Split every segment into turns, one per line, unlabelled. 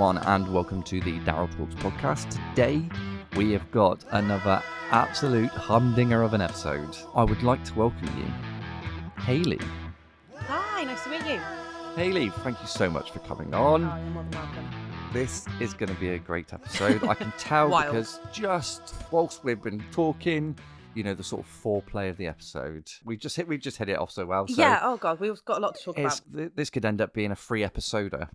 everyone, and welcome to the Daryl Talks podcast. Today, we have got another absolute humdinger of an episode. I would like to welcome you, Hayley.
Hi, nice to meet you.
Hayley, thank you so much for coming on.
Oh, you're more than welcome.
This is going to be a great episode. I can tell because just whilst we've been talking, you know, the sort of foreplay of the episode, we've just hit it off so well. So
yeah, oh God, we've got a lot to talk about.
This could end up being a free episoder.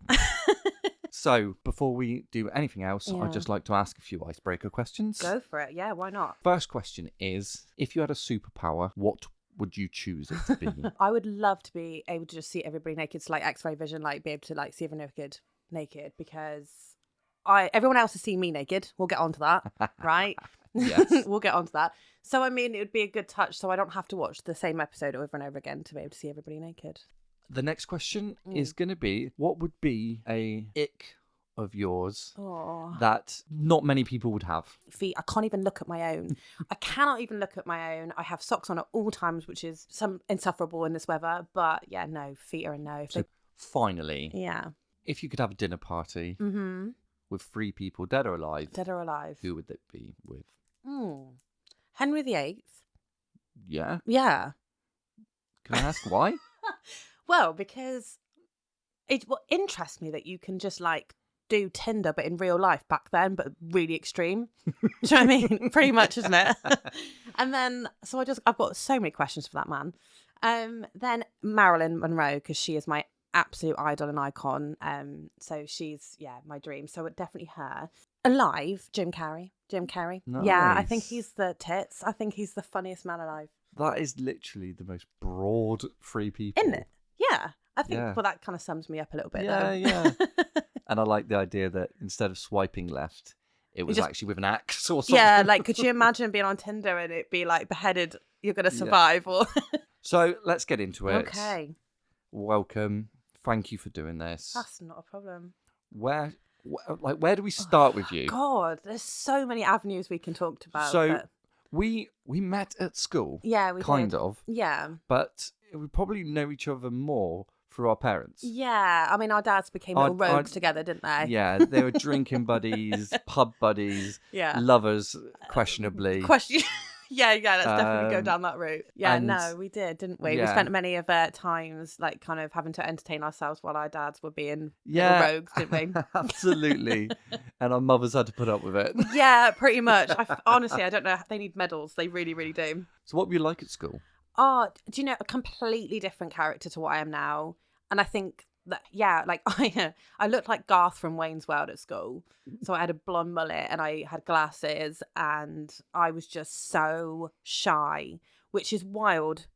So, before we do anything else, I'd just like to ask a few icebreaker questions.
Go for it, yeah, why not?
First question is, if you had a superpower, what would you choose it to be?
I would love to be able to just see everybody naked, so like X-ray vision, like be able to like see everyone naked, because everyone else has seen me naked. We'll get onto that, right?
Yes.
We'll get onto that. So, I mean, it would be a good touch, so I don't have to watch the same episode over and over again to be able to see everybody naked.
The next question is going to be, what would be a ick of yours that not many people would have?
Feet. I can't even look at my own. I cannot even look at my own. I have socks on at all times, which is insufferable in this weather. But yeah, no, feet are a no.
Finally,
if
you could have a dinner party with 3 people, dead or alive, who would it be with?
Henry VIII.
Yeah?
Yeah.
Can I ask why?
Well, because it will interest me that you can just like do Tinder, but in real life back then, but really extreme. Do you know what I mean? Pretty much, isn't it? And then, so I've got so many questions for that man. Then Marilyn Monroe, because she is my absolute idol and icon. So she's, my dream. So definitely her. Alive, Jim Carrey.
Nice.
Yeah, I think he's the tits. I think he's the funniest man alive.
That is literally the most broad 3 people.
Isn't it? Yeah. I think, well, that kind of sums me up a little bit, though.
Yeah. And I like the idea that instead of swiping left, it was actually with an axe or something.
Yeah, like, could you imagine being on Tinder and it be like, beheaded, you're going to survive? Or
So, let's get into it.
Okay.
Welcome. Thank you for doing this.
That's not a problem.
Where do we start with you?
God, there's so many avenues we can talk about.
So, we met at school.
Yeah, we
kind
did.
of.
Yeah.
But we probably know each other more through our parents.
Yeah, I mean, our dads became little rogues together, didn't they?
Yeah, they were drinking buddies, pub buddies, lovers, questionably.
Yeah, let's definitely go down that route. Yeah,
and
we did, didn't we?
Yeah.
We spent many of times like kind of having to entertain ourselves while our dads were being little rogues, didn't we?
Absolutely. And our mothers had to put up with it.
Yeah, pretty much. Honestly, I don't know. They need medals. They really, really do.
So what were you like at school?
Oh, do you know, a completely different character to what I am now. And I think that, like I looked like Garth from Wayne's World at school. So I had a blonde mullet and I had glasses and I was just so shy, which is wild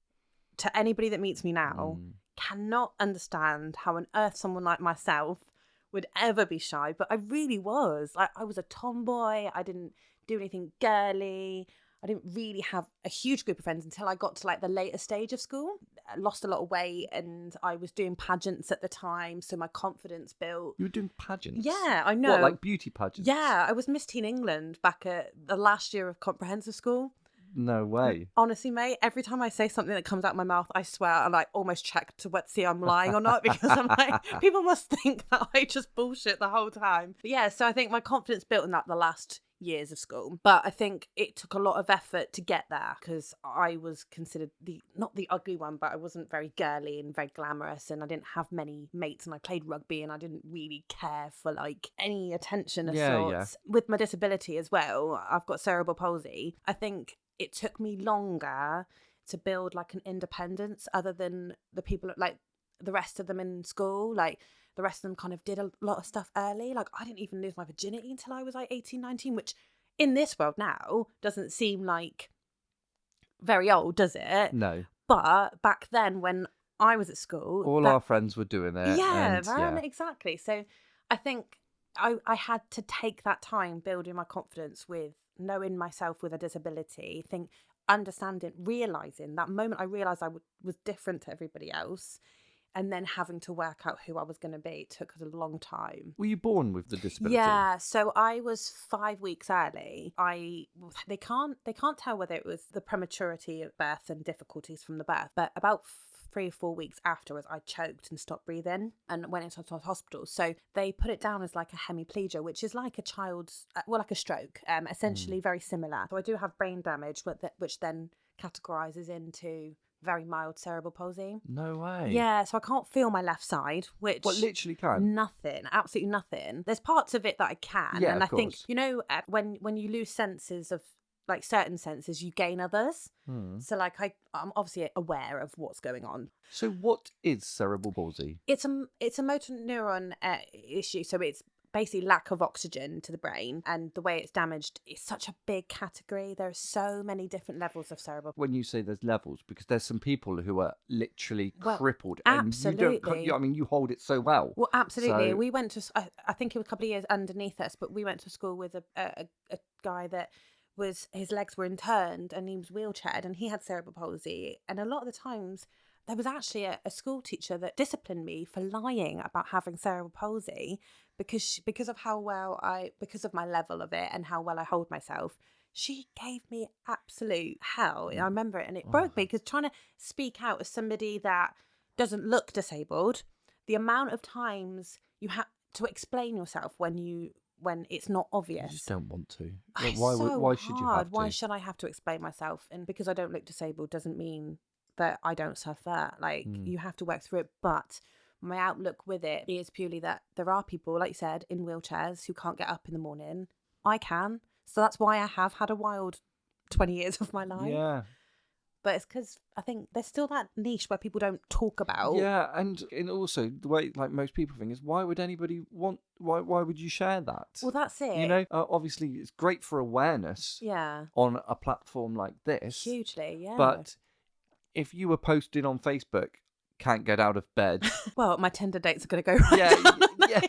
to anybody that meets me now. Cannot understand how on earth someone like myself would ever be shy, but I really was. Like, I was a tomboy. I didn't do anything girly. I didn't really have a huge group of friends until I got to like the later stage of school. I lost a lot of weight and I was doing pageants at the time, so my confidence built.
You were doing pageants?
Yeah, I know.
What, like beauty pageants?
Yeah, I was Miss Teen England back at the last year of comprehensive school.
No way.
Honestly, mate, every time I say something that comes out my mouth, I swear I like almost check to see I'm lying or not, because I'm like, people must think that I just bullshit the whole time. But yeah, so I think my confidence built in that the last years of school, but I think it took a lot of effort to get there because I was considered not the ugly one, but I wasn't very girly and very glamorous, and I didn't have many mates, and I played rugby and I didn't really care for like any attention of sorts. With my disability as well, I've got cerebral palsy. I think it took me longer to build like an independence other than the people like the rest of them in school. Like, the rest of them kind of did a lot of stuff early. Like, I didn't even lose my virginity until I was like 18, 19, which in this world now doesn't seem like very old, does it?
No.
But back then when I was at school...
all our friends were doing it.
Yeah, exactly. So I think I had to take that time building my confidence with knowing myself with a disability, understanding, realising that moment I realised I was different to everybody else. And then having to work out who I was going to be took a long time.
Were you born with the disability?
Yeah, so I was 5 weeks early. They can't tell whether it was the prematurity of birth and difficulties from the birth, but about 3 or 4 weeks afterwards, I choked and stopped breathing and went into hospital. So they put it down as like a hemiplegia, which is like a child's, like a stroke, essentially very similar. So I do have brain damage, which then categorizes into very mild cerebral palsy.
No way.
Yeah, so I can't feel my left side, which...
What, literally can?
Nothing, absolutely nothing. There's parts of it that I can.
Yeah,
and
of
I think,
course.
you know, when you lose senses of, like, certain senses, you gain others. So, like, I'm obviously aware of what's going on.
So what is cerebral palsy?
It's a motor neuron issue. So it's basically lack of oxygen to the brain, and the way it's damaged is such a big category. There are so many different levels of cerebral.
When you say there's levels, because there's some people who are literally
Well,
crippled,
absolutely.
and I mean, you hold it so well.
Well, absolutely.
So...
We went to, I think it was a couple of years underneath us, but we went to school with a guy that his legs were interned and he was wheelchaired and he had cerebral palsy. And a lot of the times there was actually a school teacher that disciplined me for lying about having cerebral palsy because of because of my level of it and how well I hold myself. She gave me absolute hell. I remember it, and it broke me, because trying to speak out as somebody that doesn't look disabled, the amount of times you have to explain yourself when it's not obvious.
You just don't want to.
It's
Why
so
should you
hard.
have to?
Why should I have to explain myself? And because I don't look disabled doesn't mean that I don't suffer. Like, you have to work through it. But my outlook with it is purely that there are people, like you said, in wheelchairs who can't get up in the morning. I can. So that's why I have had a wild 20 years of my life.
Yeah.
But it's because I think there's still that niche where people don't talk about.
Yeah, and also the way, like, most people think is, why would anybody want? Why would you share that?
Well, that's it.
You know, obviously it's great for awareness.
Yeah.
On a platform like this.
Hugely, yeah.
But if you were posting on Facebook, can't get out of bed.
Well, my Tinder dates are going to go right
yeah.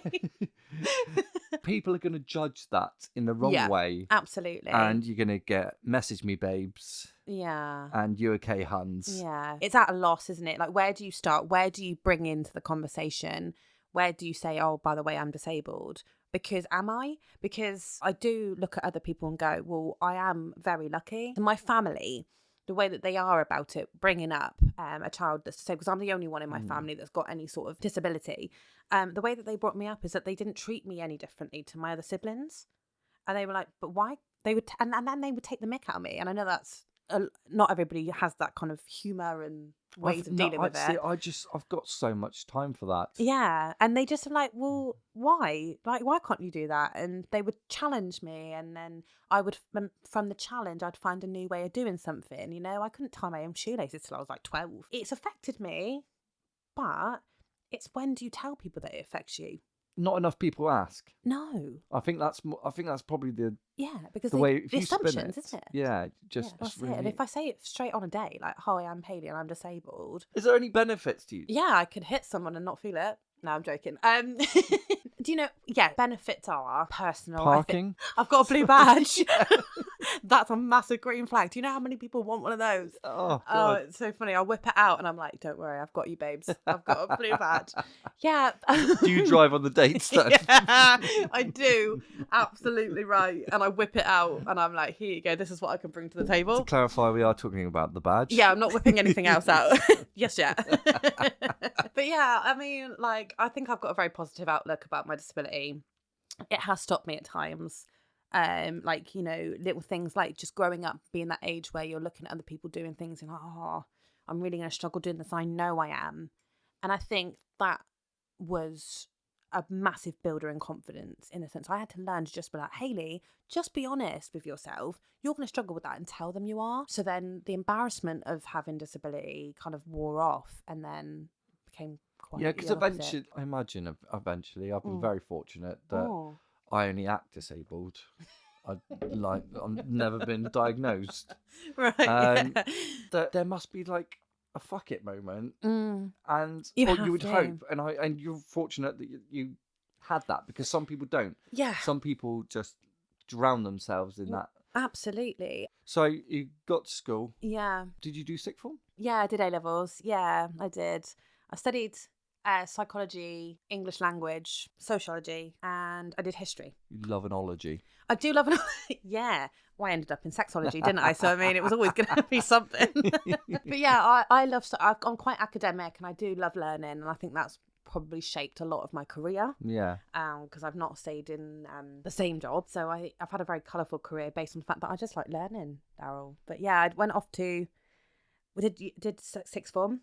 People are going to judge that in the wrong way.
Absolutely.
And you're going to get message me babes.
Yeah.
And you okay, Hans?
Yeah. It's at a loss, isn't it? Like, where do you start? Where do you bring into the conversation? Where do you say, oh, by the way, I'm disabled? Because am I? Because I do look at other people and go, well, I am very lucky. And my family, the way that they are about it, bringing up a child that's disabled, because I'm the only one in my family that's got any sort of disability. The way that they brought me up is that they didn't treat me any differently to my other siblings. And they were like, but why? They would, and then they would take the mick out of me. And I know that's, not everybody has that kind of humour and ways of dealing with it.
I've got so much time for that.
Yeah. And they just are like, well, why? Like, why can't you do that? And they would challenge me. And then I would, from the challenge, I'd find a new way of doing something. You know, I couldn't tie my own shoelaces till I was like 12. It's affected me, but it's when do you tell people that it affects you?
Not enough people ask.
No.
I think that's probably the
because
the way
the assumptions, isn't it?
Yeah,
that's
really...
it. And if I say it straight on a day, like, "Hi, I'm Hayley and I'm disabled,"
is there any benefits to you?
Yeah, I could hit someone and not feel it. No, I'm joking. Do you know? Yeah, benefits are personal.
Parking.
I've got a blue badge. That's a massive green flag. Do you know how many people want one of those?
Oh, God.
Oh, it's so funny. I whip it out and I'm like, don't worry, I've got you, babes. I've got a blue badge. Yeah.
Do you drive on the dates then?
Yeah, I do. Absolutely right. And I whip it out and I'm like, here you go. This is what I can bring to the table.
To clarify, we are talking about the badge.
Yeah, I'm not whipping anything else out. Yes, yeah. But yeah, I mean, like, I think I've got a very positive outlook about my disability. It has stopped me at times. Like, you know, little things like just growing up, being that age where you're looking at other people doing things and, oh, I'm really going to struggle doing this. I know I am. And I think that was a massive builder in confidence, in a sense. I had to learn to just be like, Hayley, just be honest with yourself. You're going to struggle with that, and tell them you are. So then the embarrassment of having disability kind of wore off and then became quite...
Yeah, because I imagine eventually I've been very fortunate that I only act disabled. I've never been diagnosed.
Right.
There must be like a fuck it moment, and
you
would hope, and you're fortunate that you had that, because some people don't.
Yeah.
Some people just drown themselves in that.
Absolutely.
So you got to school.
Yeah.
Did you do sixth form?
Yeah, I did A-levels. Yeah, I did. I studied psychology, English language, sociology, and I did history.
You love an ology.
I do love yeah. Well, I ended up in sexology, didn't I? So, I mean, it was always going to be something. But yeah, I love, I'm quite academic and I do love learning. And I think that's probably shaped a lot of my career.
Yeah.
Because I've not stayed in the same job. So I've had a very colourful career based on the fact that I just like learning, Daryl. But yeah, I went off to, we did sixth form,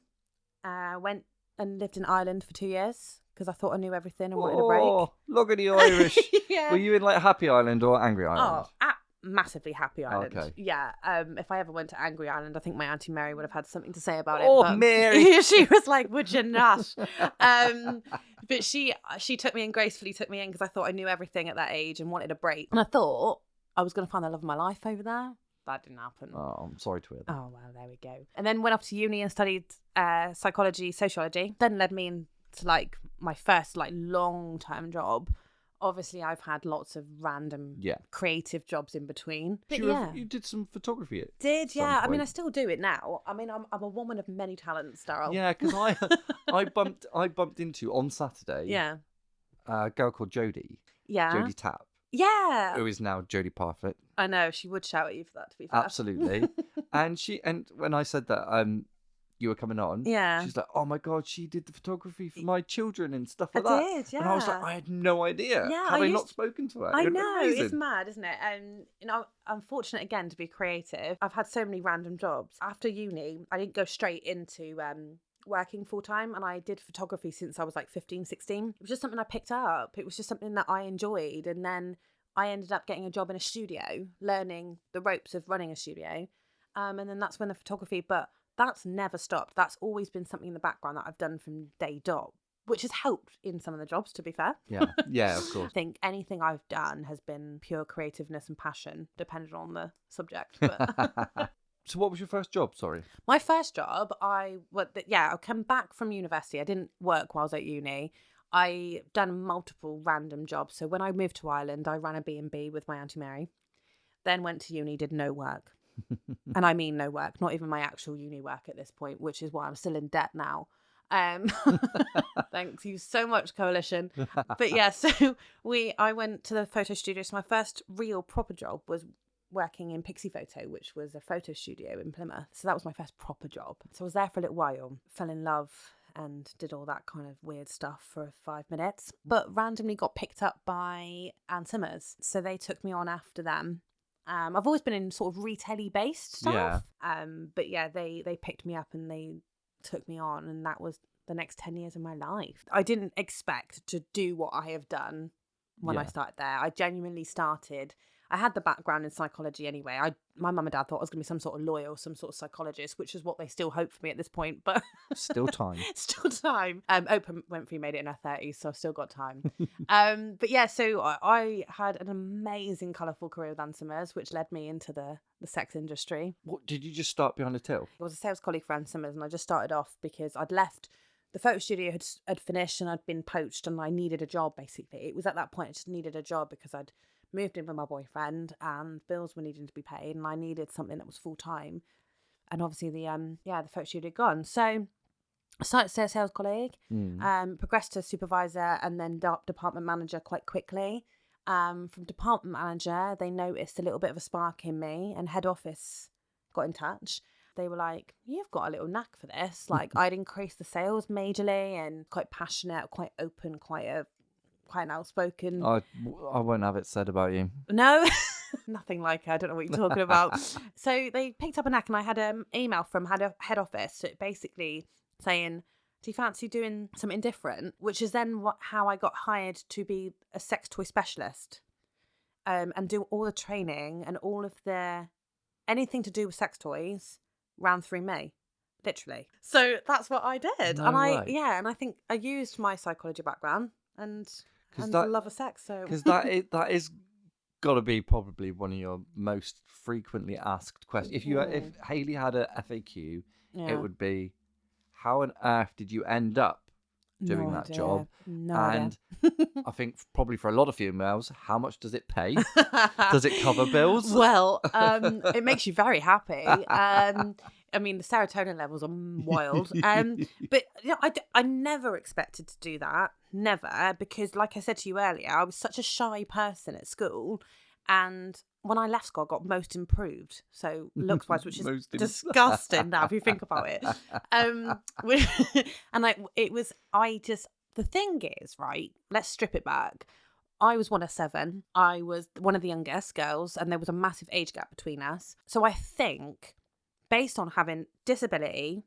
went and lived in Ireland for 2 years. Because I thought I knew everything and wanted a break.
Oh, look at the Irish.
Yeah.
Were you in like Happy Island or Angry Island?
Oh, massively Happy Island.
Okay.
Yeah. If I ever went to Angry Island, I think my Auntie Mary would have had something to say about it.
Oh,
but
Mary.
she was like, would you not? But she took me in, gracefully took me in, because I thought I knew everything at that age and wanted a break. And I thought I was going to find the love of my life over there. That didn't happen.
Oh, I'm sorry to hear that.
Oh, well, there we go. And then went off to uni and studied psychology, sociology. Then led me into like my first like long-term job. Obviously, I've had lots of random creative jobs in between. But
You did some photography
I mean, I still do it now. I mean, I'm a woman of many talents, Daryl.
Yeah, because I bumped into on Saturday a girl called Jodie.
Yeah.
Jodie Tapp.
Yeah.
Who is now Jodie Parfitt.
I know, she would shout at you for that, to be fair.
Absolutely. and when I said that you were coming on, she's like, oh my God, she did the photography for my children and stuff like that.
I did, yeah.
And I was like, I had no idea.
Yeah,
Had I not spoken to her?
I know,
amazing.
it's mad, isn't it? And I'm fortunate again to be creative. I've had so many random jobs. After uni, I didn't go straight into working full time, and I did photography since I was like 15, 16. It was just something I picked up. It was just something that I enjoyed, and then I ended up getting a job in a studio, learning the ropes of running a studio, and then that's when the photography, but that's never stopped. That's always been something in the background that I've done from day dot, which has helped in some of the jobs, to be fair. Yeah, of course. I think anything I've done has been pure creativeness and passion, depending on the subject. But
So what was your first job, sorry?
My first job, I come back from university. I didn't work while I was at uni. I done multiple random jobs. So when I moved to Ireland, I ran a B&B with my Auntie Mary. Then went to uni, did no work. And I mean no work, not even my actual uni work at this point, which is why I'm still in debt now. Thanks you so much, Coalition. But yeah, so I went to the photo studio. So my first real proper job was working in Pixie Photo, which was a photo studio in Plymouth. So that was my first proper job. So I was there for a little while, fell in love and did all that kind of weird stuff for 5 minutes, but randomly got picked up by Ann Simmers. So they took me on after them. I've always been in sort of retail-y based stuff. But yeah, they picked me up and they took me on, and that was the next 10 years of my life. I didn't expect to do what I have done when I started there. I genuinely started. I had the background in psychology anyway. My mum and dad thought I was going to be some sort of lawyer or some sort of psychologist, which is what they still hope for me at this point. But
still time.
Still time. Oprah Winfrey made it in her 30s, so I've still got time. But yeah, so I had an amazing, colourful career with Ann Simmers, which led me into the sex industry.
What, did you just start behind a till?
I was a sales colleague for Ann Simmers, and I just started off because I'd left. The photo studio had finished and I'd been poached and I needed a job, basically. It was at that point I just needed a job because I'd moved in with my boyfriend and bills were needing to be paid and I needed something that was full-time. And obviously the photo studio had gone. So I started as a sales colleague, progressed to supervisor and then department manager quite quickly. From department manager, they noticed a little bit of a spark in me and head office got in touch. They were like, you've got a little knack for this. Like, I'd increased the sales majorly and quite passionate, quite open, quite an outspoken.
I won't have it said about you.
No, nothing like it. I don't know what you're talking about. So they picked up a knack and I had an email from head office basically saying, do you fancy doing something different? Which is then how I got hired to be a sex toy specialist and do all the training and all of anything to do with sex toys ran through me, literally. So that's what I did.
No
and
way.
And I think I used my psychology background and the love of sex. So
because that is got to be probably one of your most frequently asked questions. If Hayley had a FAQ, it would be, how on earth did you end up doing that job?
No
and
idea.
I think probably for a lot of females, how much does it pay? Does it cover bills?
Well, it makes you very happy. I mean, the serotonin levels are wild. But I never expected to do that. Never. Because like I said to you earlier, I was such a shy person at school. And when I left school, I got most improved. So looks wise, which is disgusting now if you think about it. And the thing is, right, let's strip it back. I was one of 7. I was one of the youngest girls, and there was a massive age gap between us. So I think, based on having disability,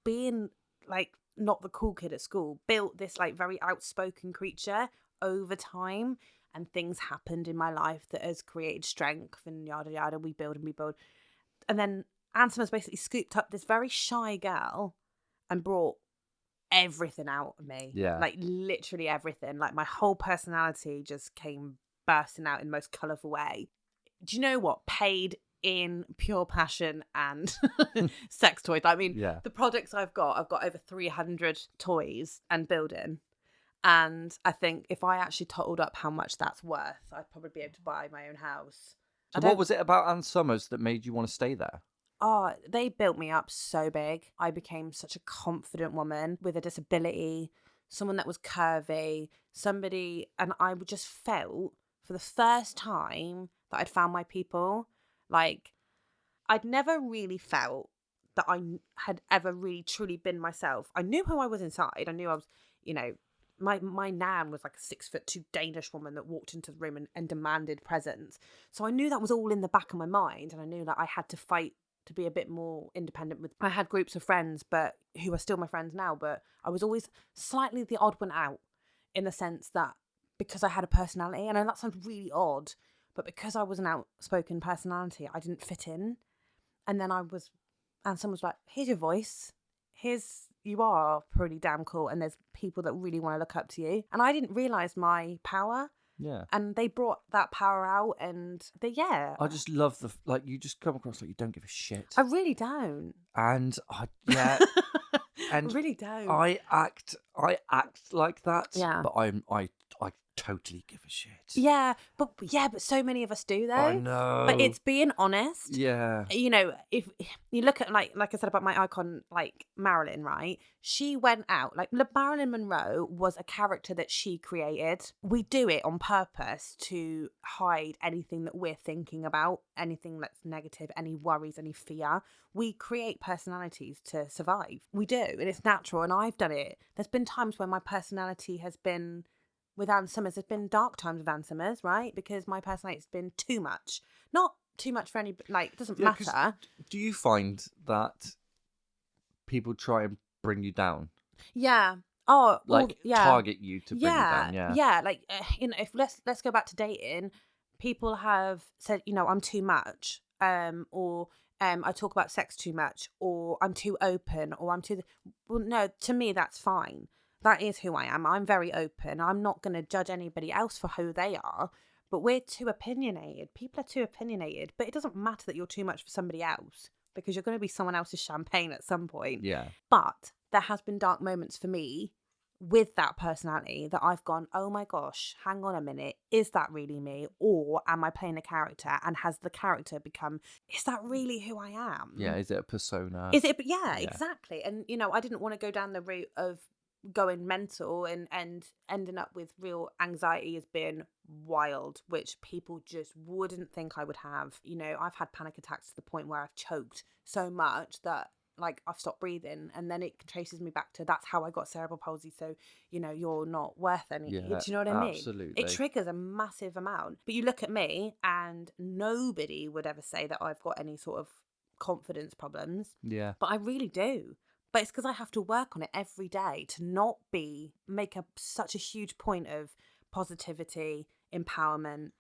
being like not the cool kid at school, built this like very outspoken creature over time, and things happened in my life that has created strength and yada yada. We build and we build, and then Ansem has basically scooped up this very shy girl and brought everything out of me.
Yeah.
Like literally everything. Like my whole personality just came bursting out in the most colourful way. Do you know what? Paid in pure passion and sex toys. I mean, the products I've got over 300 toys and building. And I think if I actually totaled up how much that's worth, I'd probably be able to buy my own house.
So what was it about Ann Summers that made you want to stay there?
Oh, they built me up so big. I became such a confident woman with a disability, someone that was curvy, and I just felt for the first time that I'd found my people. Like, I'd never really felt that I had ever really truly been myself. I knew who I was inside. I knew I was, my nan was like a 6'2" Danish woman that walked into the room and demanded presence. So I knew that was all in the back of my mind, and I knew that I had to fight to be a bit more independent. I had groups of friends, but who are still my friends now, but I was always slightly the odd one out, in the sense that because I had a personality, and I know that sounds really odd, but because I was an outspoken personality, I didn't fit in. And then someone was like, here's your voice. You are pretty damn cool, and there's people that really want to look up to you. And I didn't realise my power.
Yeah.
And they brought that power out, and
I just love you just come across like you don't give a shit.
I really don't.
And
I
and
really don't.
I act like that.
Yeah.
But I totally give a shit.
Yeah, but so many of us do though.
I know.
But it's being honest.
Yeah.
If you look at like I said about my icon, like Marilyn, right? She went out, like Marilyn Monroe was a character that she created. We do it on purpose to hide anything that we're thinking about, anything that's negative, any worries, any fear. We create personalities to survive. We do, and it's natural, and I've done it. There's been times when my personality has been with Ann Summers, there's been dark times with Ann Summers, right? Because my personality has been too much. Not too much for any, it doesn't matter.
Do you find that people try and bring you down?
Yeah.
Target you to bring you down? Yeah.
Yeah. Like, if let's go back to dating, people have said, I'm too much, or I talk about sex too much, or I'm too open, or I'm too. Well, no, to me that's fine. That is who I am. I'm very open. I'm not going to judge anybody else for who they are, but we're too opinionated. People are too opinionated, but it doesn't matter that you're too much for somebody else, because you're going to be someone else's champagne at some point.
Yeah.
But there has been dark moments for me with that personality that I've gone, oh my gosh, hang on a minute. Is that really me? Or am I playing a character? And has the character become, is that really who I am?
Yeah. Is it a persona?
Yeah, exactly. And, I didn't want to go down the route of going mental and ending up with real anxiety as being wild, which people just wouldn't think I would have. I've had panic attacks to the point where I've choked so much that I've stopped breathing, and then it traces me back to that's how I got cerebral palsy. So you're not worth any. Do you know what I mean?
Absolutely.
It triggers a massive amount. But you look at me, and nobody would ever say that I've got any sort of confidence problems.
Yeah.
But I really do. But it's because I have to work on it every day to not make such a huge point of positivity, empowerment,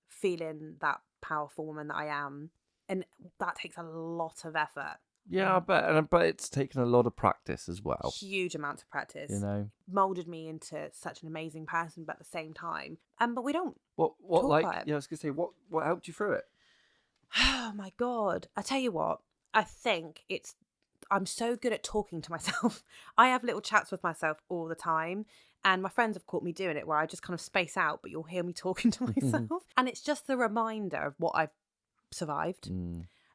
feeling that powerful woman that I am. And that takes a lot of effort.
Yeah, I bet. But it's taken a lot of practice as well.
Huge amounts of practice.
Molded
me into such an amazing person, but at the same time. But we don't
what
talk
like,
about it.
Yeah, I was going to say, what helped you through it?
Oh my God. I tell you what, I think I'm so good at talking to myself. I have little chats with myself all the time. And my friends have caught me doing it where I just kind of space out, but you'll hear me talking to myself. And it's just the reminder of what I've survived.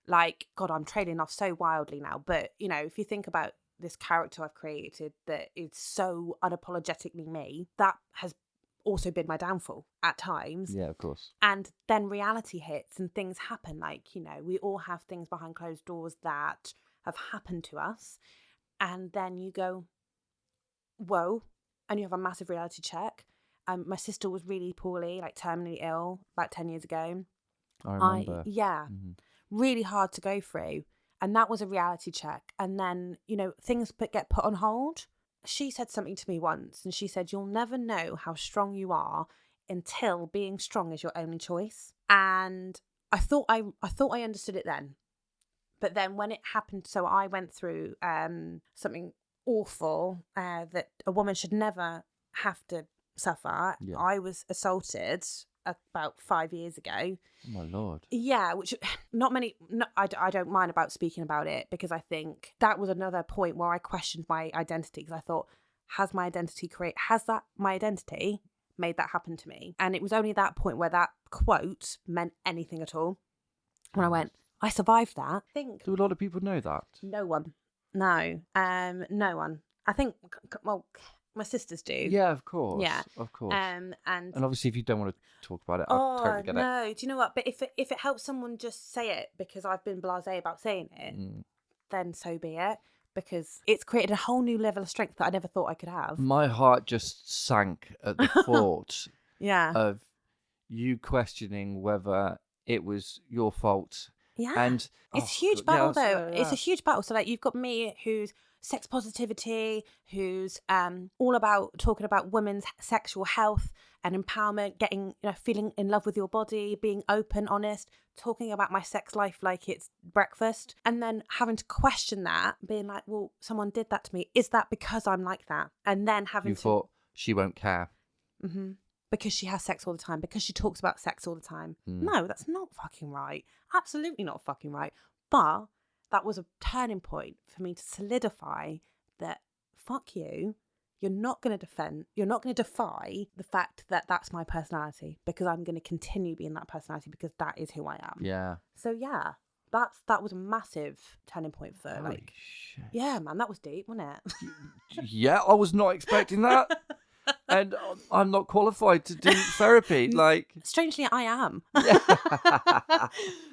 Like, God, I'm trailing off so wildly now. But, you know, if you think about this character I've created that is so unapologetically me, that has also been my downfall at times.
Yeah, of course.
And then reality hits and things happen. Like, you know, we all have things behind closed doors that have happened to us. And then you go, whoa, and you have a massive reality check. My sister was really poorly, like terminally ill, about 10 years ago.
I remember.
Really hard to go through. And that was a reality check. And then, you know, things get put on hold. She said something to me once, and she said, you'll never know how strong you are until being strong is your only choice. And I thought I understood it then. But then when it happened, so I went through something awful that a woman should never have to suffer.
Yeah.
I was assaulted about 5 years ago.
Oh my Lord.
Yeah, which I don't mind about speaking about it, because I think that was another point where I questioned my identity, because I thought, has my identity made that happen to me? And it was only that point where that quote meant anything at all. When I went, I survived that.
Do a lot of people know that?
No one. No. No one. I think, well, my sisters do.
Yeah, of course.
Yeah.
Of course.
And
obviously, if you don't want to talk about it, I totally get it.
No. Do you know what? But if it helps someone just say it because I've been blasé about saying it, then so be it. Because it's created a whole new level of strength that I never thought I could have.
My heart just sank at the thought of you questioning whether it was your fault.
Yeah.
And
it's a huge battle, though.
Yeah.
It's a huge battle. So, like, you've got me, who's sex positivity, who's all about talking about women's sexual health and empowerment, getting, you know, feeling in love with your body, being open, honest, talking about my sex life like it's breakfast, and then having to question that, being like, well, someone did that to me. Is that because I'm like that? And then having
thought she won't care.
Mm-hmm. Because she has sex all the time, because she talks about sex all the time. No, that's not fucking right. Absolutely not fucking right. But that was a turning point for me to solidify that, fuck you, you're not going to defy the fact that that's my personality, because I'm going to continue being that personality, because that is who I am.
Yeah.
So yeah, that was a massive turning point for
Holy shit.
Yeah, man, that was deep, wasn't it?
Yeah, I was not expecting that. And I'm not qualified to do therapy. Like,
strangely, I am.
Yeah.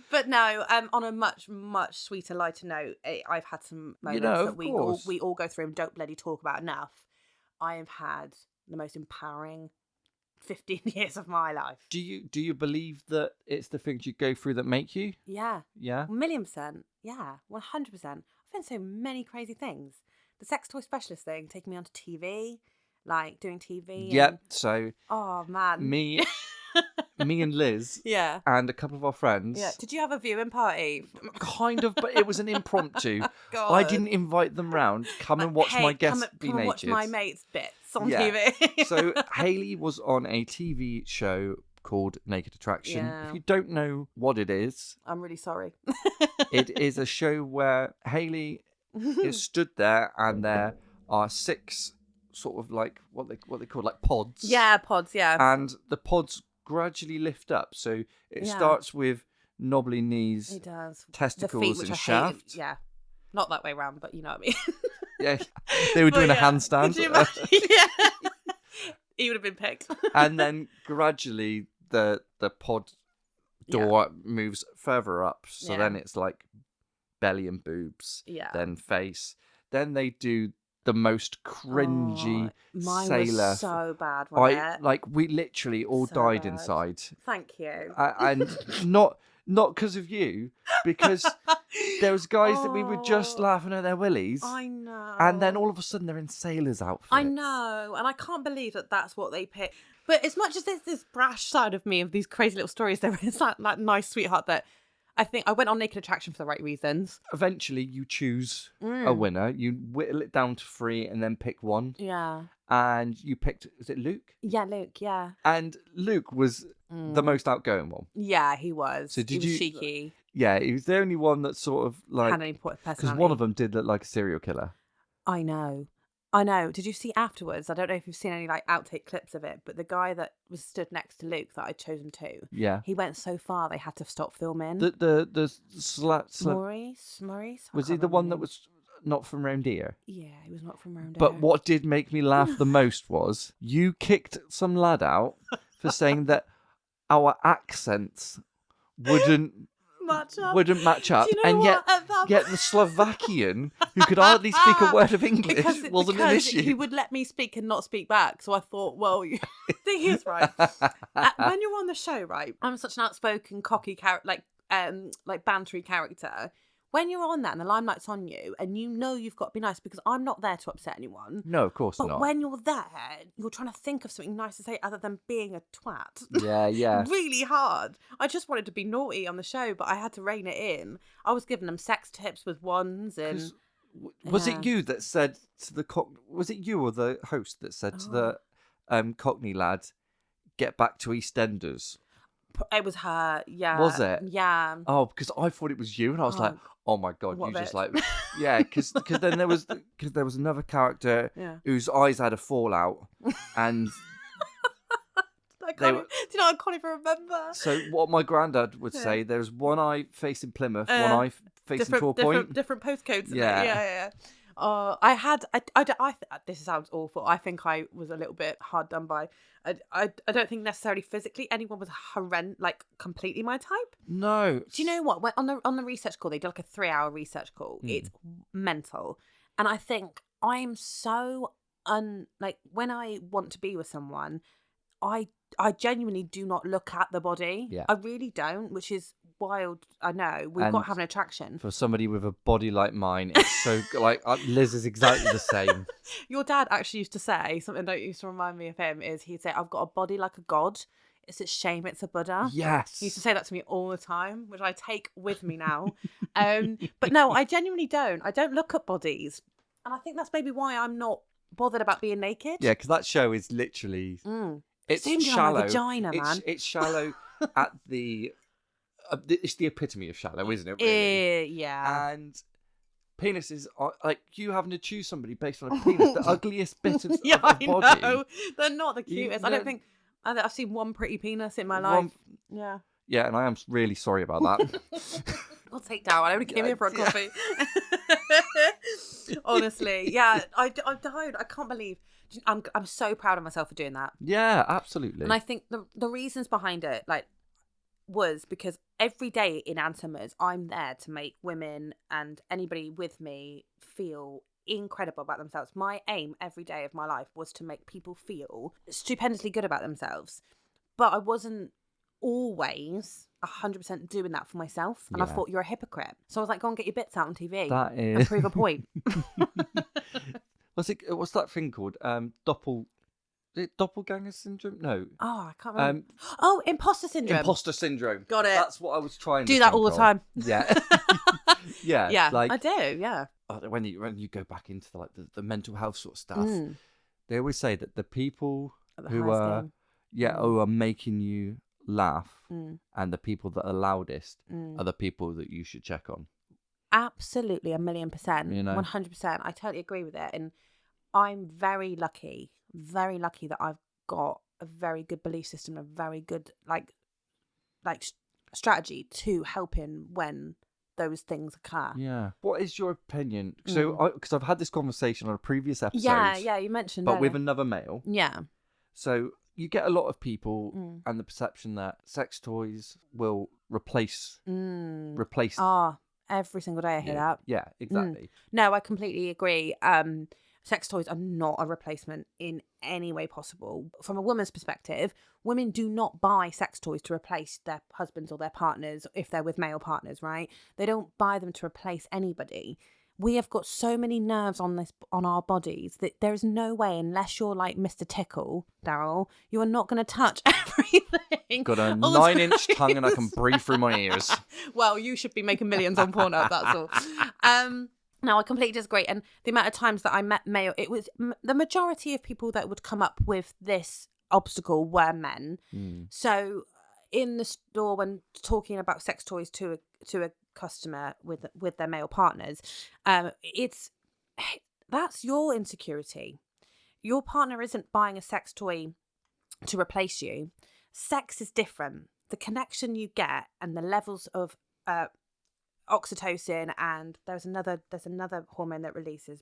But no, on a much, much sweeter, lighter note, I've had some moments that we all go through and don't bloody talk about enough. I have had the most empowering 15 years of my life.
Do you believe that it's the things you go through that make you?
Yeah.
Yeah?
1,000,000%. Yeah, 100%. I've done so many crazy things. The sex toy specialist thing, taking me onto TV, like doing TV.
Yep. So.
Oh man.
Me and Liz.
Yeah.
And a couple of our friends.
Yeah. Did you have a viewing party?
Kind of, but it was an impromptu.
God.
I didn't invite them round. Come and watch my guests be naked.
Come and watch my mates' bits on TV.
So Hayley was on a TV show called Naked Attraction.
Yeah.
If you don't know what it is,
I'm really sorry.
It is a show where Hayley is stood there, and there are 6 sort of like what they call like pods.
Yeah, pods. Yeah.
And the pods gradually lift up. So it starts with knobbly knees,
it does.
testicles,
the feet, which
and
I
shaft.
Hate. Yeah, not that way round, but you know what I mean.
Yeah, they were doing a handstand.
Could you imagine? Yeah, he would have been picked.
And then gradually the pod door moves further up, so then it's like belly and boobs.
Yeah.
Then face. Then they do the most cringy
mine
sailor.
Was so bad, wasn't it?
Like we literally all
So
died
bad.
inside.
Thank you.
And not because of you, because there was guys that we were just laughing at their willies.
I know.
And then all of a sudden they're in sailors' outfits.
I know, and I can't believe that that's what they pick. But as much as there's this brash side of me of these crazy little stories, there is that nice sweetheart that I think I went on Naked Attraction for the right reasons.
Eventually, you choose a winner. You whittle it down to 3 and then pick one.
Yeah.
And you picked, is it Luke?
Yeah, Luke, yeah.
And Luke was the most outgoing one.
Yeah, he was.
So did
he
you?
Was cheeky.
Yeah, he was the only one that sort of like.
Had any personality.
Because one of them did look like a serial killer.
I know. I know. Did you see afterwards? I don't know if you've seen any like outtake clips of it, but the guy that was stood next to Luke that I'd chosen to,
Yeah.
he went so far they had to stop filming.
The
Maurice? I
was he
can't
the
remember
one
his
that
name.
was not from round here?
Yeah, he was not from around
But
here.
what did make me laugh the most was you kicked some lad out for saying that our accents wouldn't
match up. Do you know
and
what?
yet the Slovakian, who could hardly speak a word of English, wasn't an
because
issue.
he would let me speak and not speak back. So I thought, well, the thing is, right, when you're on the show, right, I'm such an outspoken, cocky character, like bantery character. When you're on that and the limelight's on you, and you know you've got to be nice because I'm not there to upset anyone.
No, of course
but
not.
when you're there, you're trying to think of something nice to say other than being a twat.
Yeah.
Really hard. I just wanted to be naughty on the show, but I had to rein it in. I was giving them sex tips with wands and...
Was it you that said to the was it you or the host that said to the Cockney lad, "Get back to EastEnders"?
It was her, yeah.
Was it?
Yeah.
Oh, because I thought it was you, and I was like, "Oh my god,
what
you just
bitch?
like, yeah." Because then there was another character whose eyes had a fallout, and
do you know? I can't even remember.
So what my granddad would say: there's one eye facing Plymouth, one eye facing Tor Point.
Different postcodes.
Yeah.
Yeah. This sounds awful. I think I was a little bit hard done by. I don't think necessarily physically anyone was horrendous, like completely my type.
No.
Do you know what? When, on the research call, they did like a 3-hour research call. It's mental, and I think I'm so like when I want to be with someone, I genuinely do not look at the body.
Yeah.
I really don't, which is wild. I know we've got to have an attraction.
For somebody with a body like mine, it's so like Liz is exactly the same.
Your dad actually used to say something that used to remind me of him. Is he'd say, "I've got a body like a god. It's a shame it's a Buddha."
Yes.
He used to say that to me all the time, which I take with me now. But no, I genuinely don't. I don't look at bodies, and I think that's maybe why I'm not bothered about being naked.
Yeah, because that show is literally. It's shallow.
My vagina, man.
It's shallow at the. It's the epitome of shallow, isn't it? Really?
Yeah.
And penises are like you having to choose somebody based on a penis, the ugliest bit of,
yeah,
of body.
I know. They're not the cutest. I don't think I've seen one pretty penis in my life. Yeah.
Yeah, and I am really sorry about that.
I'll take down. I only came here for a coffee. Honestly, yeah, I don't. I can't believe. I'm so proud of myself for doing that.
Yeah, absolutely.
And I think the reasons behind it, like, was because every day in Antima's, I'm there to make women and anybody with me feel incredible about themselves. My aim every day of my life was to make people feel stupendously good about themselves. But I wasn't always 100% doing that for myself. And I thought, you're a hypocrite. So I was like, go and get your bits out on TV and prove a point.
What's that thing called? Doppelganger syndrome? No.
Oh, I can't remember. Imposter syndrome.
Imposter syndrome.
Got it.
That's what I was trying to
do that all the time.
Yeah. Yeah. Like,
I do. Yeah.
When you go back into the mental health sort of stuff, they always say that the people who are making you laugh and the people that are loudest are the people that you should check on.
Absolutely, 1,000,000%,
you know?
100%. I totally agree with it, and I'm very lucky that I've got a very good belief system, a very good like strategy to helping when those things occur.
Yeah. What is your opinion? So, because I've had this conversation on a previous episode.
Yeah, you mentioned,
but with another male.
Yeah.
So you get a lot of people and the perception that sex toys will replace.
Every single day I hear that.
Yeah, exactly.
No, I completely agree. Sex toys are not a replacement in any way possible. From a woman's perspective, women do not buy sex toys to replace their husbands or their partners if they're with male partners, right? They don't buy them to replace anybody. We have got so many nerves on our bodies that there is no way, unless you're like Mr. Tickle, Daryl, you are not going to touch everything.
Got a 9-inch tongue and I can breathe through my ears.
Well, you should be making millions on Pornhub, that's all. No, I completely disagree. And the amount of times that I met male, it was the majority of people that would come up with this obstacle were men. So in the store, when talking about sex toys to a customer with their male partners, it's that's your insecurity. Your partner isn't buying a sex toy to replace you. Sex is different. The connection you get and the levels of oxytocin, and there's another hormone that releases.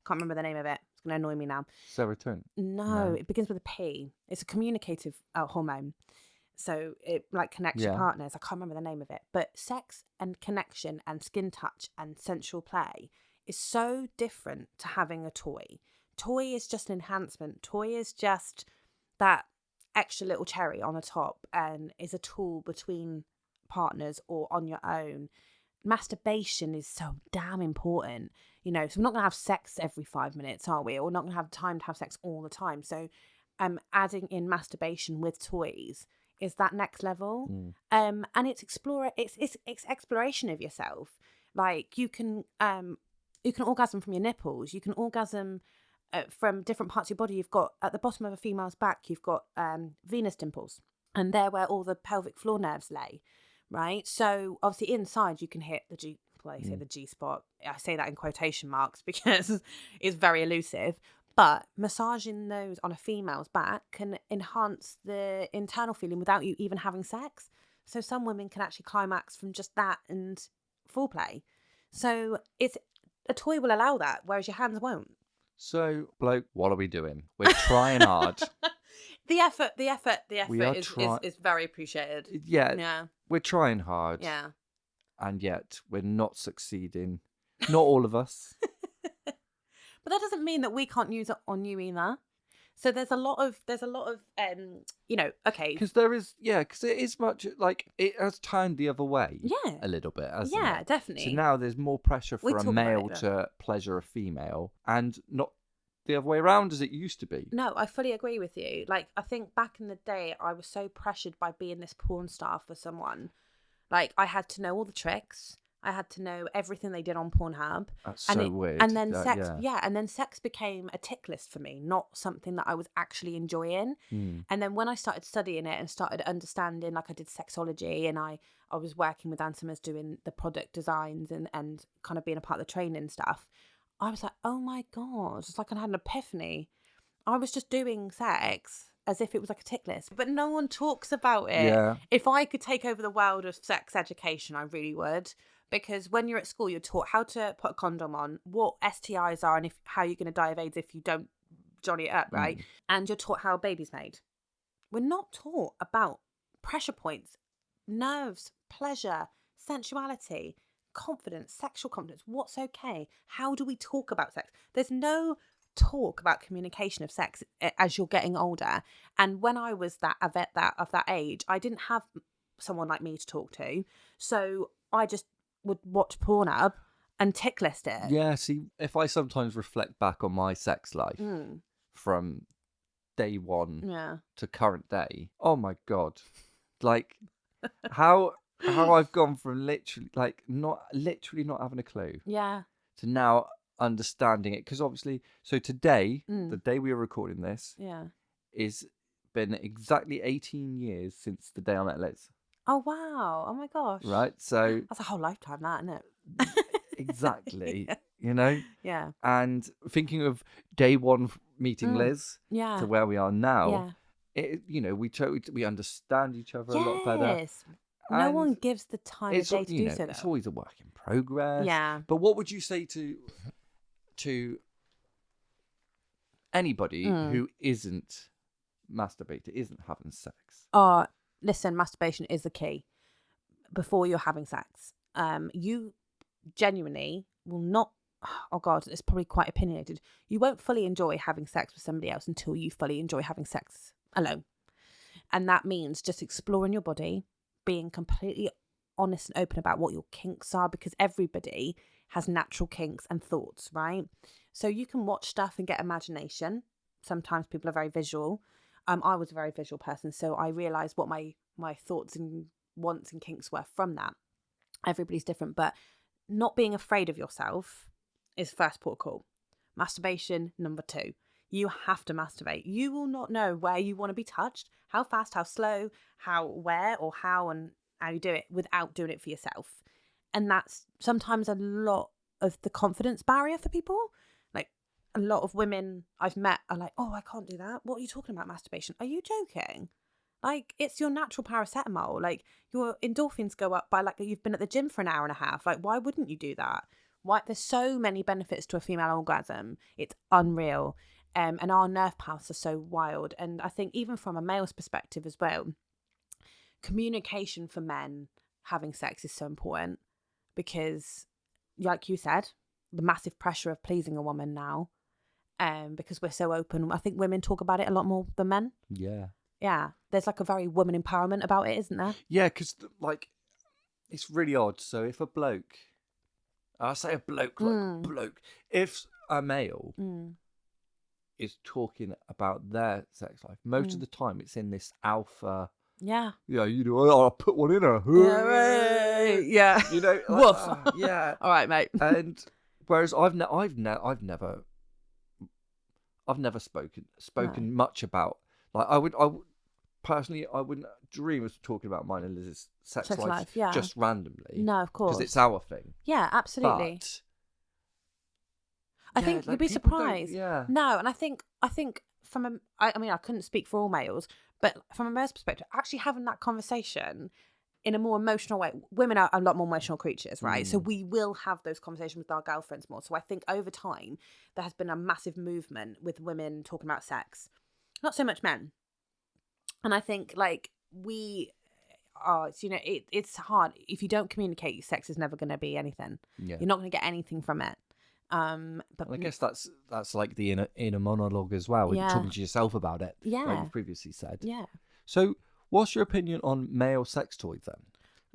Can't remember the name of it. It's going to annoy me now.
Serotonin.
No, it begins with a P. It's a communicative hormone. So it like connects your partners. I can't remember the name of it. But sex and connection and skin touch and sensual play is so different to having a toy. Toy is just an enhancement. Toy is just that extra little cherry on the top and is a tool between partners or on your own. Masturbation is so damn important, so we're not going to have sex every 5 minutes, are we? Or we're not going to have time to have sex all the time. So adding in masturbation with toys is that next level. And it's exploration of yourself. Like you can orgasm from your nipples, you can orgasm from different parts of your body. You've got at the bottom of a female's back, you've got Venus dimples, and they're where all the pelvic floor nerves lay. Right, so obviously inside you can hit the G. Well, I say the G spot. I say that in quotation marks because it's very elusive. But massaging those on a female's back can enhance the internal feeling without you even having sex. So some women can actually climax from just that and foreplay. So it's a toy will allow that, whereas your hands won't.
So, bloke, what are we doing? We're trying hard.
The effort is very appreciated.
Yeah. We're trying hard.
Yeah.
And yet we're not succeeding. Not all of us.
But that doesn't mean that we can't use it on you either. So there's a lot of okay.
Because it is much like it has turned the other way.
Yeah.
A little bit, hasn't
Yeah,
it?
definitely.
So now there's more pressure for a male to pleasure a female and not the other way around as it used to be.
No, I fully agree with you. Like, I think back in the day, I was so pressured by being this porn star for someone. Like, I had to know all the tricks. I had to know everything they did on Pornhub.
That's weird.
And then and then sex became a tick list for me, not something that I was actually enjoying. And then when I started studying it and started understanding, like I did sexology and I was working with Antimas doing the product designs and kind of being a part of the training stuff, I was like, oh my God, it's like I had an epiphany. I was just doing sex as if it was like a tick list, but no one talks about it.
Yeah.
If I could take over the world of sex education, I really would. Because when you're at school, you're taught how to put a condom on, what STIs are, and how you're going to die of AIDS if you don't jolly it up, right? And you're taught how a baby's made. We're not taught about pressure points, nerves, pleasure, sensuality, confidence, sexual confidence, what's okay, how do we talk about sex? There's no talk about communication of sex as you're getting older. And when I was of that age, I didn't have someone like me to talk to, so I just would watch Pornhub and tick list it.
Yeah, see, if I sometimes reflect back on my sex life from day one to current day, oh my God, like how I've gone from literally not having a clue, to now understanding it. Because obviously, so today, the day we are recording this, is been exactly 18 years since the day I met Liz.
Oh wow! Oh my gosh!
Right, so
that's a whole lifetime, that, isn't it?
Exactly.
Yeah.
And thinking of day one meeting Liz to where we are now. We understand each other a lot better.
Yes. No one gives the time of day to do so.
It's always a work in progress.
Yeah.
But what would you say to anybody who isn't masturbating, isn't having sex?
Listen, masturbation is the key before you're having sex. You genuinely will not, oh God, it's probably quite opinionated. You won't fully enjoy having sex with somebody else until you fully enjoy having sex alone. And that means just exploring your body, being completely honest and open about what your kinks are, because everybody has natural kinks and thoughts, right? So you can watch stuff and get imagination. Sometimes people are very visual. I was a very visual person, so I realised what my thoughts and wants and kinks were from that. Everybody's different, but not being afraid of yourself is first port of call. Masturbation, number 2. You have to masturbate. You will not know where you want to be touched, how fast, how slow, where or how and how you do it without doing it for yourself. And that's sometimes a lot of the confidence barrier for people. Like, a lot of women I've met are like, oh, I can't do that. What are you talking about, masturbation? Are you joking? Like, it's your natural paracetamol. Like, your endorphins go up by, like, you've been at the gym for an hour and a half. Like, why wouldn't you do that? Why? There's so many benefits to a female orgasm. It's unreal. And our nerve paths are so wild. And I think even from a male's perspective as well, communication for men having sex is so important because, like you said, the massive pressure of pleasing a woman now, because we're so open. I think women talk about it a lot more than men.
Yeah.
Yeah. There's like a very woman empowerment about it, isn't there?
Yeah, because like it's really odd. So if a bloke, I say a bloke, like bloke, if a male is talking about their sex life, most of the time it's in this alpha.
Yeah.
Yeah, you know, I'll put one in her.
Yeah, right. Yeah.
You know, like,
woof.
Yeah.
All right, mate.
And whereas I've never spoken much about, like I would personally, I wouldn't dream of talking about mine and Liz's sex life
yeah.
just randomly.
No, of course.
Because it's our thing.
Yeah, absolutely.
But
I think you'd be surprised.
Yeah.
No, and I think from I mean, I couldn't speak for all males, but from a male's perspective, actually having that conversation in a more emotional way. Women are a lot more emotional creatures, right? So we will have those conversations with our girlfriends more. So I think over time, there has been a massive movement with women talking about sex. Not so much men. And I think, like, it's hard. If you don't communicate, sex is never going to be anything.
Yeah.
You're not going to get anything from it. But
I guess that's like the inner monologue as well. When you're talking to yourself about it.
Yeah.
Like you previously said.
Yeah.
So what's your opinion on male sex toys then?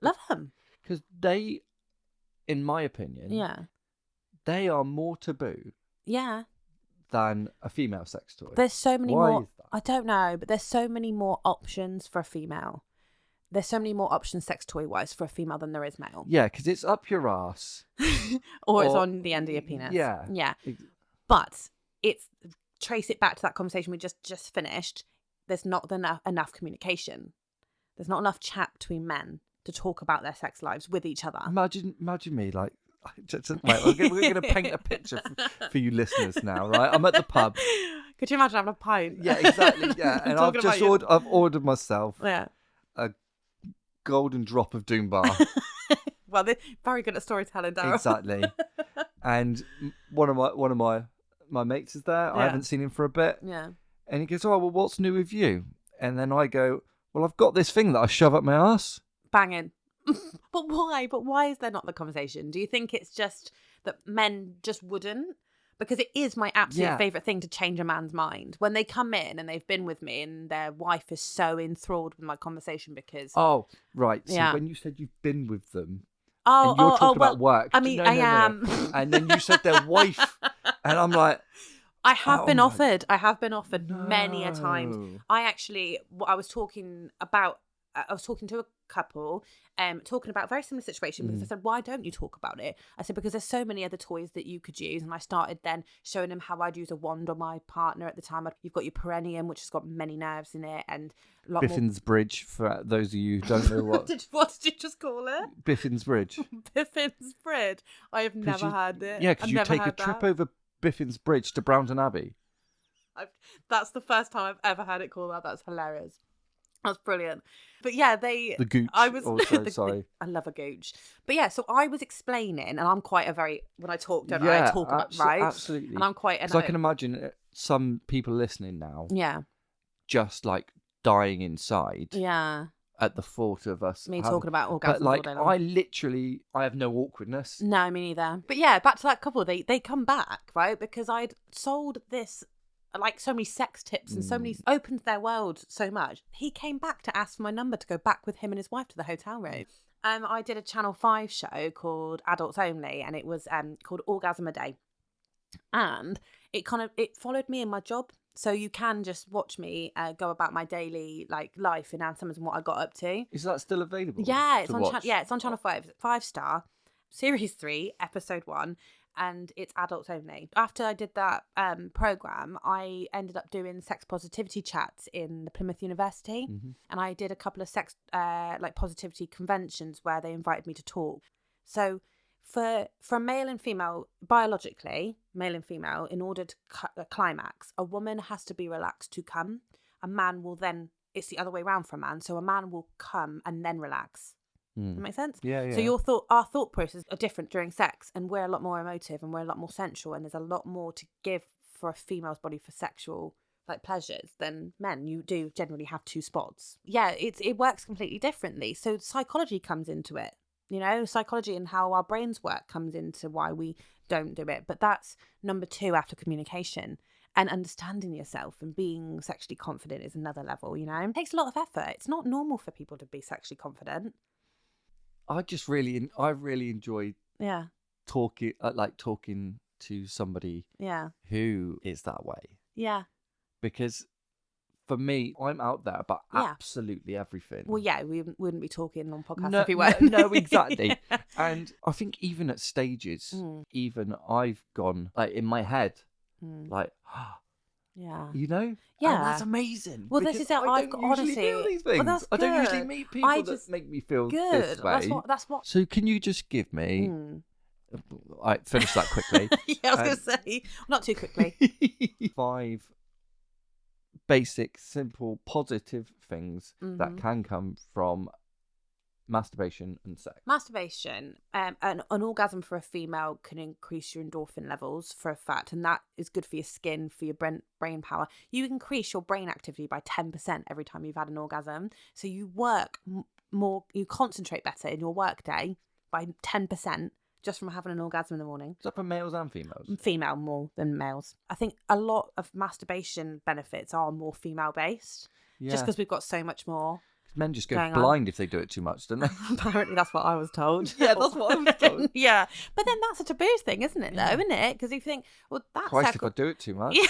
Love them.
Because they, in my opinion, they are more taboo than a female sex toy.
There's so many
Why
more.
is that?
I don't know, but there's so many more options for a female. There's so many more options sex toy wise for a female than there is male.
Yeah, because it's up your ass.
or it's on the end of your penis.
Yeah.
Yeah. But trace it back to that conversation we just finished. There's not enough communication. There's not enough chat between men to talk about their sex lives with each other.
Imagine me like, wait, we're going to paint a picture for you listeners now, right? I'm at the pub.
Could you imagine having a pint?
Yeah, exactly. Yeah, and I've ordered myself a golden drop of Doom Bar.
Well, they're very good at storytelling, Darryl.
Exactly. And one of my mates is there. I haven't seen him for a bit.
Yeah.
And he goes, "Oh, well, what's new with you?" And then I go, "Well, I've got this thing that I shove up my ass."
Banging. But why? But why is there not the conversation? Do you think it's just that men just wouldn't? Because it is my absolute favourite thing to change a man's mind. When they come in and they've been with me and their wife is so enthralled with my conversation because...
Oh, right. So when you said you've been with them
and
you're talking about work...
I mean, I am.
And then you said their wife and I'm like...
I have been offered. I have been offered many a times. I was talking to a couple, talking about a very similar situation because I said, why don't you talk about it? I said, because there's so many other toys that you could use. And I started then showing them how I'd use a wand on my partner at the time. You've got your perineum, which has got many nerves in it, and a lot
Biffin's Bridge, for those of you who don't know what.
What did you just call it?
Biffin's Bridge.
Biffin's Bridge. I have never had it.
Yeah, because you take a trip over Biffin's Bridge to Brownton Abbey.
That's the first time I've ever heard it called that. That's hilarious. That's brilliant. But yeah,
the gooch.
I was
also, sorry.
I love a gooch. But yeah, so I was explaining, and I'm quite when I talk, don't I? I talk about right,
absolutely.
And I'm quite.
So I can imagine some people listening now.
Yeah.
Just like dying inside.
Yeah.
At the thought of us.
Talking about orgasms.
But like,
all day long.
I have no awkwardness.
No, me neither. But yeah, back to that couple. They come back, right? Because I'd sold this. Like so many sex tips and so many opened their world so much. He came back to ask for my number to go back with him and his wife to the hotel room. I did a Channel 5 show called Adults Only, and it was called Orgasm a Day. And it followed me in my job. So you can just watch me go about my daily life in Ann Summers and what I got up to.
Is that still available?
Yeah, it's on Channel 5. It's 5-star, Series 3, Episode 1. And it's adults only. After I did that program, I ended up doing sex positivity chats in the Plymouth University, and I did a couple of sex positivity conventions where they invited me to talk. So for male and female, biologically, male and female, in order to climax, a woman has to be relaxed to come. A man will then, it's the other way around for a man. So a man will come and then relax. Does that make sense?
Yeah.
So our thought processes are different during sex, and we're a lot more emotive and we're a lot more sensual, and there's a lot more to give for a female's body for sexual like pleasures than men. You do generally have 2 spots. Yeah, it works completely differently. So psychology comes into it. Psychology and how our brains work comes into why we don't do it. But that's number 2 after communication. And understanding yourself and being sexually confident is another level, It takes a lot of effort. It's not normal for people to be sexually confident.
I really enjoy talking to somebody who is that way.
Yeah.
Because for me, I'm out there about absolutely everything.
Well, yeah, we wouldn't be talking on podcasts if we weren't.
No, exactly. And I think even at stages, even I've gone like in my head, like,
yeah,
Yeah, that's amazing.
Well, this is how
I don't usually feel these things.
Well,
I don't usually meet people that make me feel
good.
this way.
That's what.
So can you just give me? I finish that quickly.
Yeah, I was going to say not too quickly.
5 basic, simple, positive things that can come from masturbation and sex.
Masturbation, an orgasm for a female can increase your endorphin levels for a fact, and that is good for your skin, for your brain power. You increase your brain activity by 10% every time you've had an orgasm. So you work more, you concentrate better in your work day by 10%. Just from having an orgasm in the morning.
Is that for males and females?
Female more than males. I think a lot of masturbation benefits are more female based. Yeah. Just because we've got so much more.
Men just go blind if they do it too much, don't they?
Apparently that's what I was told.
Yeah, that's what I was told.
Yeah. But then that's a taboo thing, isn't it, though, isn't it? Because you think, well, that's...
Christ, if I do it too much.
Yeah.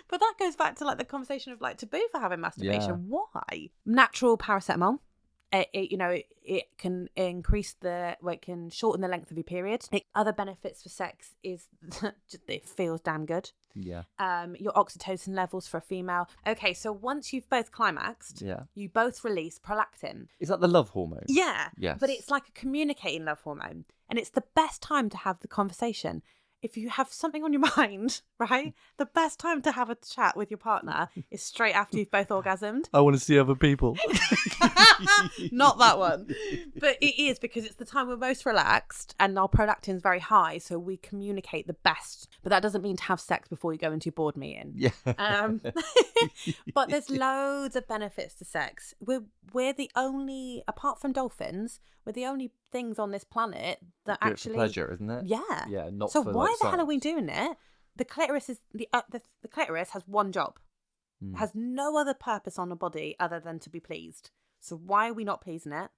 But that goes back to like the conversation of like taboo for having masturbation. Yeah. Why? Natural paracetamol. It can increase it can shorten the length of your period. Other benefits for sex is it feels damn good.
Yeah.
Your oxytocin levels for a female. Okay, so once you've both climaxed, you both release prolactin.
Is that the love hormone?
Yeah.
Yes.
But it's like a communicating love hormone. And it's the best time to have the conversation. If you have something on your mind, right, the best time to have a chat with your partner is straight after you've both orgasmed.
I want to see other people.
Not that one. But it is because it's the time we're most relaxed and our prolactin's very high, so we communicate the best. But that doesn't mean to have sex before you go into your board meeting.
Yeah.
But there's loads of benefits to sex. We're the only, apart from dolphins, we're the only things on this planet that
do
actually...
it for pleasure, isn't it?
Yeah.
Yeah, not
so
for
why the
science.
hell are we doing it? The clitoris is the clitoris has one job. It has no other purpose on the body other than to be pleased. So why are we not pleasing it?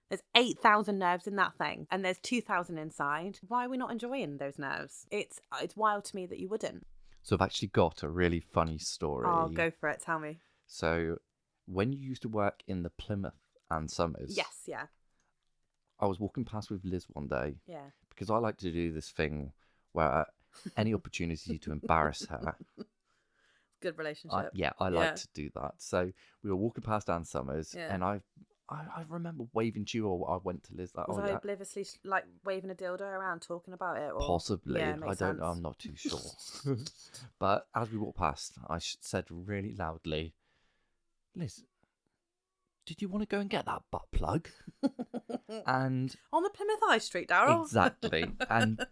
There's 8,000 nerves in that thing, and there's 2,000 inside. Why are we not enjoying those nerves? It's wild to me that you wouldn't.
So I've actually got a really funny story.
Oh, go for it. Tell me.
So when you used to work in the Plymouth and Summers.
Yes, yeah.
I was walking past with Liz one day.
Yeah.
Because I like to do this thing where any opportunity to embarrass her.
Good relationship.
I like to do that. So we were walking past Ann Summers, and I remember waving to you, or I went to Liz. Like,
was I obliviously like waving a dildo around, talking about it? Or...
Possibly.
Yeah,
I don't know. I'm not too sure. But as we walked past, I said really loudly, Liz, did you want to go and get that butt plug? And
on the Plymouth High Street, Daryl.
Exactly. And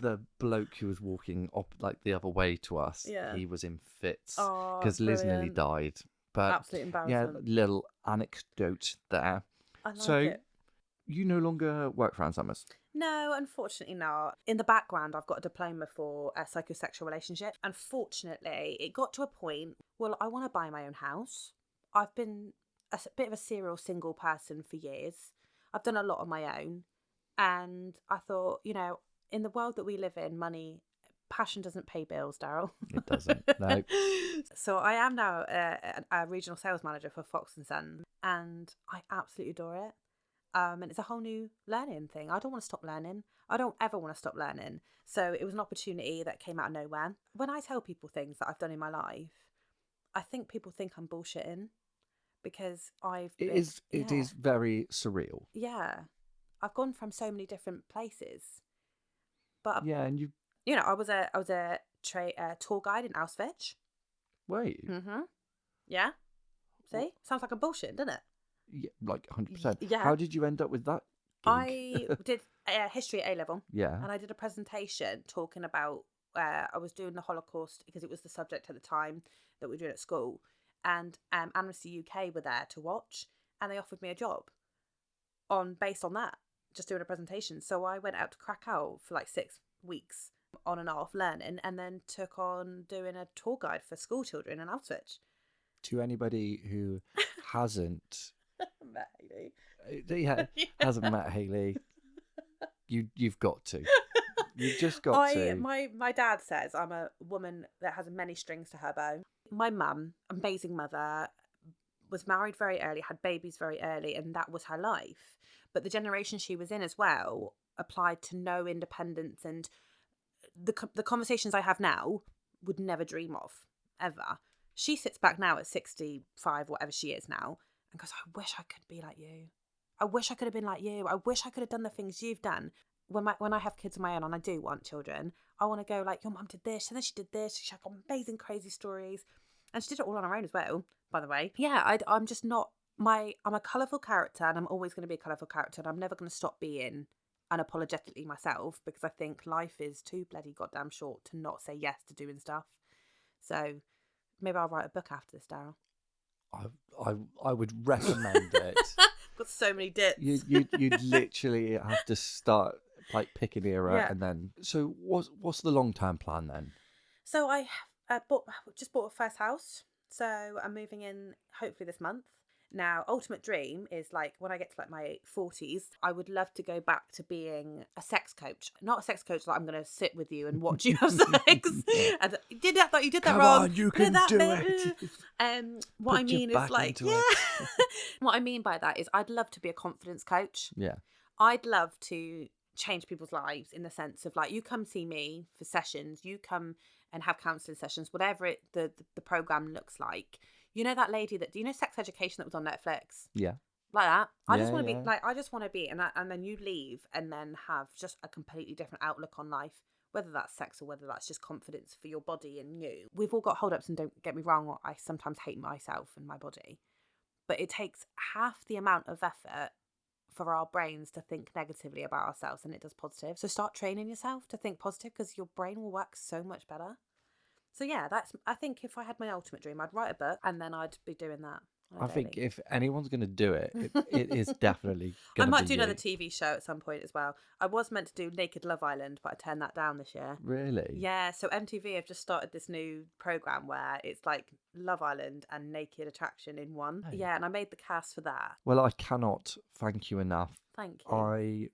the bloke who was walking like the other way to us, he was in fits because Liz nearly died. But
absolute embarrassment.
Yeah, little anecdote there.
I like
so
it.
You no longer work for Ann Summers?
No, unfortunately not. In the background, I've got a diploma for psychosexual relationship. Unfortunately, it got to a point, well, I want to buy my own house. I've been a bit of a serial single person for years. I've done a lot on my own. And I thought, in the world that we live in, passion doesn't pay bills, Daryl.
It doesn't, no.
So I am now a regional sales manager for Fox & Sons, and I absolutely adore it. And it's a whole new learning thing. I don't want to stop learning. I don't ever want to stop learning. So it was an opportunity that came out of nowhere. When I tell people things that I've done in my life, I think people think I'm bullshitting because
It is very surreal.
Yeah. I've gone from so many different places. But
Yeah, and
I was a tour guide in Auschwitz.
wait.
Yeah. See, sounds like a bullshit, doesn't it?
Yeah, like 100%.
Yeah.
How did you end up with that gig?
I did history at A level.
Yeah.
And I did a presentation talking about. I was doing the Holocaust because it was the subject at the time that we were doing at school, and Amnesty UK were there to watch, and they offered me a job based on that, just doing a presentation. So I went out to Krakow for like 6 weeks on and off learning, and then took on doing a tour guide for school children in Auschwitz.
To anybody who hasn't
Met Hayley.
hasn't met Hayley, you've got to. You've just got to.
My dad says I'm a woman that has many strings to her bow. My mum, amazing mother, was married very early, had babies very early, and that was her life. But the generation she was in as well applied to no independence, and the conversations I have now would never dream of, ever. She sits back now at 65, whatever she is now, and goes, I wish I could be like you. I wish I could have been like you. I wish I could have done the things you've done. When I have kids of my own, and I do want children, I want to go like, your mum did this, and then she did this. She had amazing, crazy stories. And she did it all on her own as well, by the way. Yeah, I'm just not, I'm a colourful character, and I'm always going to be a colourful character, and I'm never going to stop being unapologetically myself, because I think life is too bloody goddamn short to not say yes to doing stuff. So maybe I'll write a book after this, Daryl.
I would recommend it.
Got so many dips.
You'd literally have to start like pick an era, and then. So what's the long term plan then?
So I just bought a first house. So I'm moving in hopefully this month. Now, ultimate dream is like when I get to like my 40s, I would love to go back to being a sex coach. Not a sex coach like I'm going to sit with you and watch you have sex. And you did that wrong.
Come on, you can do it.
What I mean is like, what I mean by that is I'd love to be a confidence coach.
Yeah.
I'd love to change people's lives in the sense of like, you come see me for sessions, you come and have counselling sessions, whatever the program looks like. You know that lady do you know Sex Education that was on Netflix?
Yeah.
Like that. I just want to be like, I just want to be, and then you leave and then have just a completely different outlook on life, whether that's sex or whether that's just confidence for your body and you. We've all got hold-ups, and don't get me wrong, I sometimes hate myself and my body. But it takes half the amount of effort for our brains to think negatively about ourselves than it does positive. So start training yourself to think positive, because your brain will work so much better. So yeah, I think if I had my ultimate dream, I'd write a book and then I'd be doing that.
I think if anyone's going to do it, it is definitely going to be
I might do
you.
another TV show at some point as well. I was meant to do Naked Love Island, but I turned that down this year.
Really?
Yeah, so MTV have just started this new programme where it's like Love Island and Naked Attraction in one. Oh. Yeah, and I made the cast for that.
Well, I cannot thank you enough.
Thank you.
I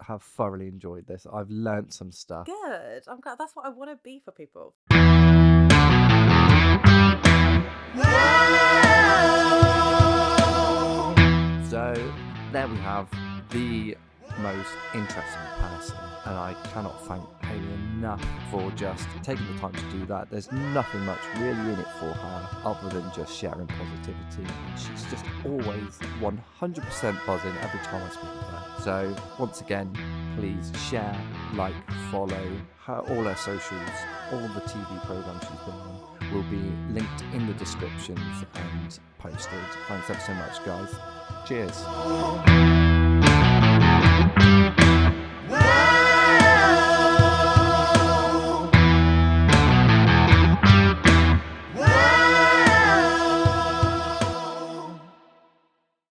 have thoroughly enjoyed this. I've learnt some stuff.
Good. I'm glad. That's what I want to be for people.
So there we have the most interesting person, and I cannot thank Hayley enough for just taking the time to do that. There's nothing much really in it for her other than just sharing positivity, and she's just always 100% buzzing every time I speak with her. So once again, please share, like, follow her, all her socials, all the TV programs she's been on will be linked in the descriptions and posted. Thanks ever so much, guys. Cheers.